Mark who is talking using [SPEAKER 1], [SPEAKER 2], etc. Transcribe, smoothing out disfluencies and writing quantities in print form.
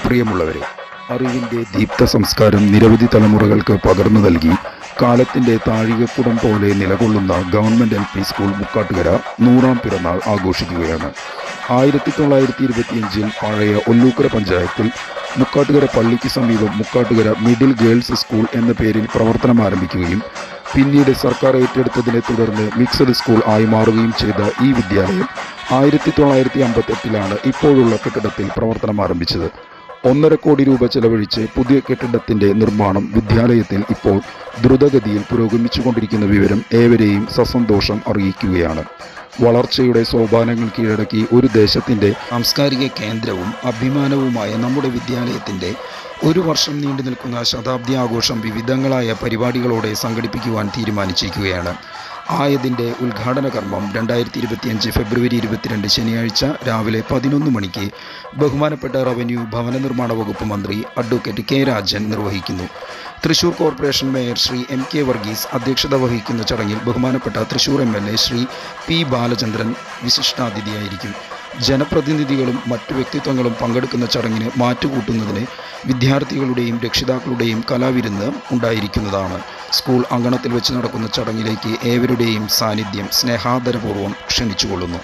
[SPEAKER 1] പ്രിയമുള്ളവരെ, അറിവിൻ്റെ ദീപ്ത സംസ്കാരം നിരവധി തലമുറകൾക്ക് പകർന്നു നൽകി കാലത്തിൻ്റെ താഴികക്കുടം പോലെ നിലകൊള്ളുന്ന ഗവൺമെൻറ് LP സ്കൂൾ മുക്കാട്ടുകര 100ാം പിറന്നാൾ ആഘോഷിക്കുകയാണ്. 1925 പഴയ ഒല്ലൂക്കര പഞ്ചായത്തിൽ മുക്കാട്ടുകര പള്ളിക്ക് സമീപം മുക്കാട്ടുകര മിഡിൽ ഗേൾസ് സ്കൂൾ എന്ന പേരിൽ പ്രവർത്തനം ആരംഭിക്കുകയും പിന്നീട് സർക്കാർ ഏറ്റെടുത്തതിനെ തുടർന്ന് മിക്സഡ് സ്കൂൾ ആയി മാറുകയും ചെയ്ത ഈ വിദ്യാലയം 1958 ഇപ്പോഴുള്ള കെട്ടിടത്തിൽ പ്രവർത്തനം ആരംഭിച്ചത്. 1.5 കോടി രൂപ ചെലവഴിച്ച് പുതിയ കെട്ടിടത്തിൻ്റെ നിർമ്മാണം വിദ്യാലയത്തിൽ ഇപ്പോൾ ദ്രുതഗതിയിൽ പുരോഗമിച്ചുകൊണ്ടിരിക്കുന്ന വിവരം ഏവരെയും സസന്തോഷം അറിയിക്കുകയാണ്. വളർച്ചയുടെ സോപാനങ്ങൾ കീഴടക്കി ഒരു ദേശത്തിൻ്റെ സാംസ്കാരിക കേന്ദ്രവും അഭിമാനവുമായ നമ്മുടെ വിദ്യാലയത്തിൻ്റെ 1 വർഷം നീണ്ടു നിൽക്കുന്ന ശതാബ്ദി ആഘോഷം വിവിധങ്ങളായ പരിപാടികളോടെ സംഘടിപ്പിക്കുവാൻ തീരുമാനിച്ചിരിക്കുകയാണ്. ആയതിൻ്റെ ഉദ്ഘാടന കർമ്മം 2025 ഫെബ്രുവരി 22 ശനിയാഴ്ച രാവിലെ 11 മണിക്ക് ബഹുമാനപ്പെട്ട റവന്യൂ ഭവന നിർമ്മാണ വകുപ്പ് മന്ത്രി അഡ്വക്കേറ്റ് കെ രാജൻ നിർവഹിക്കുന്നു. Thrissur corporation mayor Shri MK Varghese അധ്യക്ഷത വഹിക്കുന്ന ചടങ്ങിൽ ബഹുമാനപ്പെട്ട തൃശൂർ MLA ശ്രീ P ബാലചന്ദ്രൻ വിശിഷ്ടാതിഥിയായിരിക്കും. ജനപ്രതിനിധികളും മറ്റു വ്യക്തിത്വങ്ങളും പങ്കെടുക്കുന്ന ചടങ്ങിന് മാറ്റുകൂട്ടുന്നതിന് വിദ്യാർത്ഥികളുടെയും രക്ഷിതാക്കളുടെയും കലാവിരുന്ന് ഉണ്ടായിരിക്കുന്നതാണ്. സ്കൂൾ അങ്കണത്തിൽ വെച്ച് നടക്കുന്ന ചടങ്ങിലേക്ക് ഏവരുടെയും സാന്നിധ്യം സ്നേഹാദരപൂർവ്വം ക്ഷണിച്ചുകൊള്ളുന്നു.